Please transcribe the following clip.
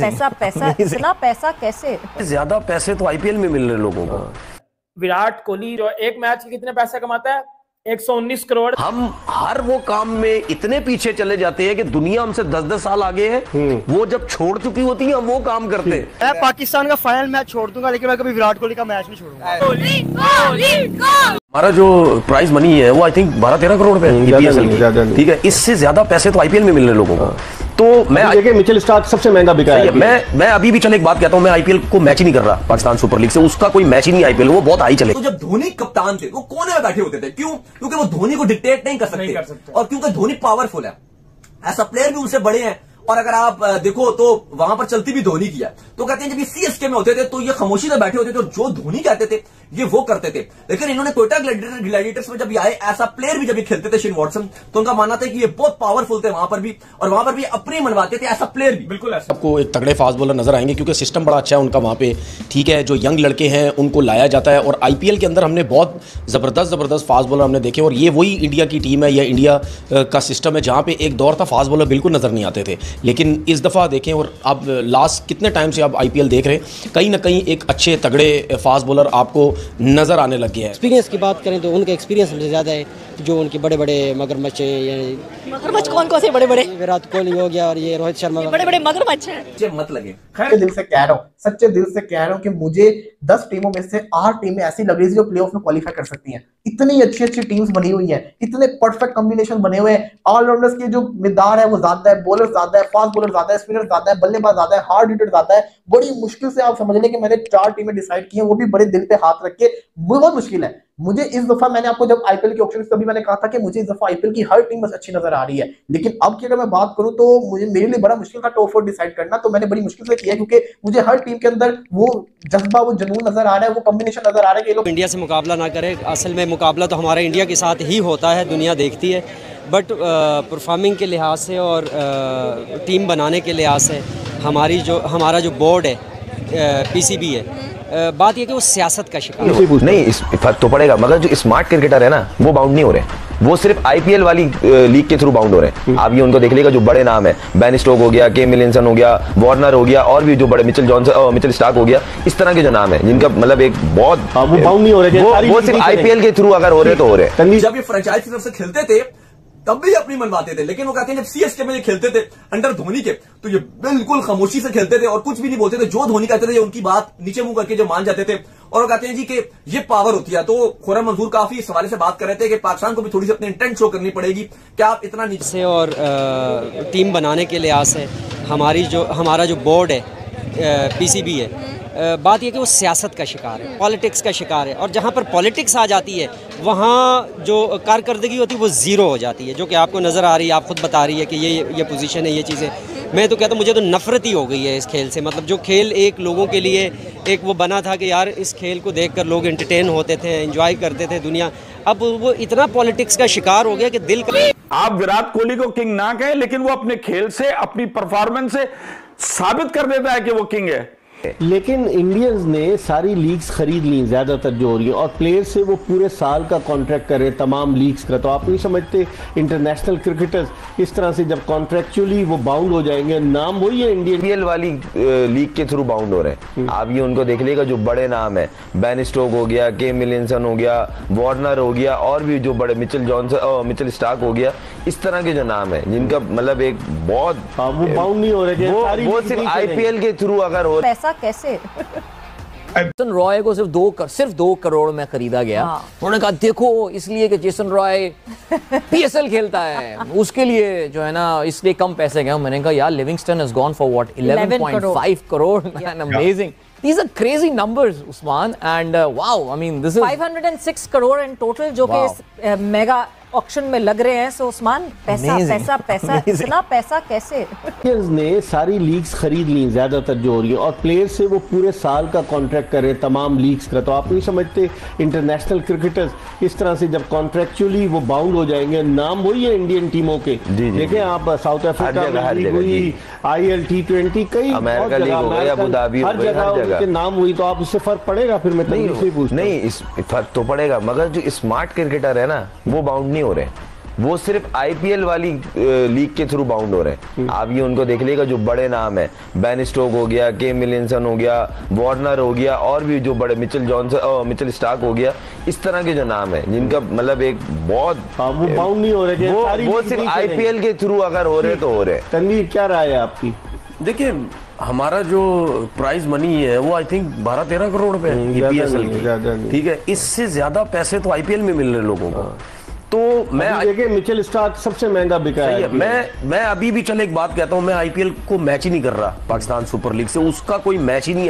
पैसा पैसा इतना पैसा कैसे? ज्यादा पैसे तो आईपीएल में मिल रहे लोगों को। विराट कोहली जो एक मैच के कितने पैसे कमाता है? 119 करोड़। हम हर वो काम में इतने पीछे चले जाते हैं कि दुनिया हमसे 10-10 साल आगे है। वो जब छोड़ चुकी होती है हम वो काम करते हैं। मैं पाकिस्तान का फाइनल मैच छोड़ दूंगा, लेकिन मैं कभी विराट कोहली का मैच नहीं छोड़ूंगा। हमारा जो प्राइज मनी है वो आई थिंक 12-13 करोड़ रुपए है। ठीक है, इससे ज्यादा पैसे तो आईपीएल में मिल रहे लोगों को। तो मैं देखिए मिचेल स्टार्क सबसे महंगा बिका है। मैं अभी भी चल एक बात कहता हूँ, मैं आईपीएल को मैच ही नहीं कर रहा पाकिस्तान सुपर लीग से। उसका कोई मैच ही नहीं आईपीएल, वो बहुत हाई चले। तो जब धोनी कप्तान थे वो कोने में बैठे होते थे, क्यों? क्योंकि वो धोनी को डिक्टेट नहीं कर सकते और क्योंकि धोनी पावरफुल है, ऐसा प्लेयर भी उनसे बड़े हैं। और अगर आप देखो तो वहां पर चलती भी धोनी की है। तो कहते हैं जब ये सीएसके में होते थे तो ये खामोशी से बैठे होते थे और जो धोनी कहते थे ये वो करते थे। लेकिन इन्होंने कोयटा ग्लैडिएटर्स में जब ये आए, ऐसा प्लेयर भी जब ये खेलते थे शेन वॉटसन, तो उनका मानना था कि ये बहुत पावरफुल थे वहां पर भी, और वहां पर भी अपने मनवाते थे, ऐसा प्लेयर भी। बिल्कुल ऐसा। आपको एक तगड़े फास्ट बॉलर नजर आएंगे क्योंकि सिस्टम बड़ा अच्छा है उनका वहाँ पे। ठीक है, जो यंग लड़के हैं उनको लाया जाता है और आईपीएल के अंदर हमने बहुत ज़बरदस्त फास्ट बॉलर हमने देखे। और ये वही इंडिया की टीम है या इंडिया का सिस्टम है जहाँ पे एक दौर था फास्ट बॉलर बिल्कुल नज़र नहीं आते थे। लेकिन इस दफ़ा देखें, और आप लास्ट कितने टाइम से आप आईपीएल देख रहे हैं, कहीं ना कहीं एक अच्छे तगड़े फास्ट बॉलर आपको नज़र आने लग गया है। एक्सपीरियंस की बात करें तो उनका एक्सपीरियंस हमसे ज़्यादा है। जो उनके बड़े बड़े मगरमच्छ हैं, मगरमच्छ कौन से बड़े बड़े? विराट कोहली हो गया और ये रोहित शर्मा, बड़े बड़े मगरमच्छ हैं। मत लगे। सच्चे दिल से कह रहा हूँ, सच्चे दिल से कह रहा हूँ कि मुझे 10 टीमों में से 8 टीमें ऐसी लग रही है जो प्लेऑफ में क्वालिफाई कर सकती हैं। इतनी अच्छी अच्छी टीम्स बनी हुई हैं, इतने परफेक्ट कॉम्बिनेशन बने हुए हैं। ऑलराउंडर्स की जो मिकदार है वो ज्यादा है, बॉलर ज्यादा है, फास्ट बॉलर ज्यादा है, स्पिनर ज्यादा है, बल्लेबाज ज्यादा है, हार्ड हिटर ज्यादा है। बड़ी मुश्किल से आप समझ लें कि मैंने 4 टीमें डिसाइड की हैं, वो भी बड़े दिल पे हाथ रख के। बहुत मुश्किल है मुझे इस दफा। मैंने आपको जब आईपीएल के ऑप्शन तभी मैंने कहा था कि मुझे इस दफा आईपीएल की हर टीम बस अच्छी नजर आ रही है। लेकिन अब की अगर मैं बात करूं तो मेरे लिए बड़ा मुश्किल था टॉप 4 डिसाइड करना। तो मैंने बड़ी मुश्किल से किया क्योंकि मुझे हर टीम के अंदर वो जज्बा, वो जुनून नजर आ रहा है, वो कॉम्बिनेशन नजर आ रहा है कि लोग इंडिया से मुकाबला ना करें। असल में मुकाबला तो हमारा इंडिया के साथ ही होता है, दुनिया देखती है। बट परफॉर्मिंग के लिहाज से और टीम बनाने के लिहाज से हमारा जो बोर्ड है, पीसीबी है, बात यह कि वो सियासत का शिकार नहीं। इस फर्क तो पड़ेगा, मगर जो स्मार्ट क्रिकेटर है ना वो बाउंड नहीं हो रहे, वो सिर्फ आईपीएल वाली लीग के थ्रू बाउंड हो रहे हैं। आप ये उनको देख लीजिएगा, जो बड़े नाम है, बेन स्टोक हो गया, केन विलियमसन हो गया, वार्नर हो गया, और भी जो बड़े मिचेल स्टार्क हो गया, इस तरह के जो नाम है जिनका मतलब एक बहुत वो बाउंड नहीं हो रहे, वो सिर्फ आईपीएल के थ्रू अगर हो रहे तो हो रहे। जब ये फ्रेंचाइज की तरफ से खेलते थे तब भी अपनी मनवाते थे, लेकिन वो कहते हैं जब सीएसके में ये खेलते थे अंडर धोनी के, तो ये बिल्कुल खामोशी से खेलते थे और कुछ भी नहीं बोलते थे। जो धोनी कहते थे उनकी बात नीचे मुंह करके जो मान जाते थे। और वो कहते हैं जी कि ये पावर होती है। तो खुर्रम मंजूर काफी इस हवाले से बात कर रहे थे कि पाकिस्तान को भी थोड़ी सी अपनी इंटेंट शो करनी पड़ेगी। क्या आप इतना नीचे से और टीम बनाने के लिहाज से हमारा जो बोर्ड है, पीसीबी है, बात यह कि वो सियासत का शिकार है, पॉलिटिक्स का शिकार है। और जहाँ पर पॉलिटिक्स आ जाती है वहाँ जो कारकर्दगी होती है वो ज़ीरो हो जाती है, जो कि आपको नज़र आ रही है। आप खुद बता रही है कि ये पोजीशन है, ये चीज़ें। मैं तो कहता हूँ मुझे तो नफरत ही हो गई है इस खेल से। मतलब जो खेल एक लोगों के लिए एक वो बना था कि यार इस खेल को देखकर लोग एंटरटेन होते थे, एंजॉय करते थे दुनिया, अब वो इतना पॉलिटिक्स का शिकार हो गया कि दिल का। आप विराट कोहली को किंग ना कहें, लेकिन वो अपने खेल से, अपनी परफॉर्मेंस से साबित कर देता है कि वो किंग है। लेकिन इंडियंस ने सारी लीग्स खरीद ली ज्यादातर जो हो रही है, और प्लेयर से वो पूरे साल का कॉन्ट्रैक्ट कर रहे हैं तमाम लीग्स का। तो आप नहीं समझते इंटरनेशनल क्रिकेटर्स इस तरह से जब कॉन्ट्रैक्चुअली वो बाउंड हो जाएंगे, नाम वही है इंडियन वाली लीग के थ्रू बाउंड हो रहे हैं। आप ये उनको देख लीजिएगा, जो बड़े नाम है, बेन स्टोक हो गया, केन विलियमसन हो गया, वार्नर हो गया, और भी जो बड़े मिचेल स्टार्क हो गया, इस तरह के जो नाम है जिनका मतलब एक बहुत वो बाउंड नहीं हो रहे, वो सिर्फ आईपीएल के थ्रू अगर हो कैसे? जेसन रॉय को सिर्फ 2 करोड़ में खरीदा गया। उन्होंने कहा देखो इसलिए कि जेसन रॉय पीएसएल खेलता है, उसके लिए जो है ना इसलिए कम पैसे गए। मैंने कहा यार Livingstone has gone for what 11.5 crore. Man amazing, these are crazy numbers Usman, and wow, I mean this is 506 crore in total जो कि इस मेगा ऑक्शन में लग रहे हैं। सो उस्मान पैसा इतना पैसा कैसे? इंडियंस ने सारी लीग्स खरीद ली ज्यादातर जो हो रही है, और प्लेयर से वो पूरे साल का कॉन्ट्रैक्ट कर रहे हैं तमाम लीग्स का। तो आप नहीं समझते इंटरनेशनल क्रिकेटर्स इस तरह से जब कॉन्ट्रैक्चुअली वो बाउंड हो जाएंगे, नाम वही है इंडियन टीमों के। देखें आप साउथ अफ्रीका में लीग हुई, IL T20, कई अमेरिका लीग हो गई, अबू धाबी हो गई, हर जगह के नाम हुई। तो आप उससे फर्क पड़ेगा? फिर मैं नहीं, इस फर्क तो पड़ेगा, मगर जो स्मार्ट क्रिकेटर है ना वो बाउंड नहीं हो रहे। वो सिर्फ आईपीएल वाली लीग के थ्रू बाउंड हो रहे हैं। आप ये उनको देख लीजिएगा जो बड़े नाम है, बेन स्टोक हो गया, केम मिलिंसन हो गया, वार्नर हो गया, और भी जो बड़े मिचेल स्टार्क हो गया, इस तरह के जो नाम है जिनका मतलब एक बहुत वो बाउंड नहीं हो रहे, वो सिर्फ आईपीएल के थ्रू अगर हो रहे तो हो रहे। तनवीर क्या राय है आपकी? देखिए हमारा जो प्राइज मनी है वो आई थिंक 12-13 करोड़ पे ईपीएसएल की, ठीक है। इससे ज्यादा पैसे तो आईपीएल में मिल रहे लोगों को। तो मैं देखिए मिचेल स्टार्क सबसे महंगा बिका है। मैं अभी भी चल एक बात कहता हूं, मैं आईपीएल को मैच ही नहीं कर रहा पाकिस्तान सुपर लीग से, उसका कोई मैच ही नहीं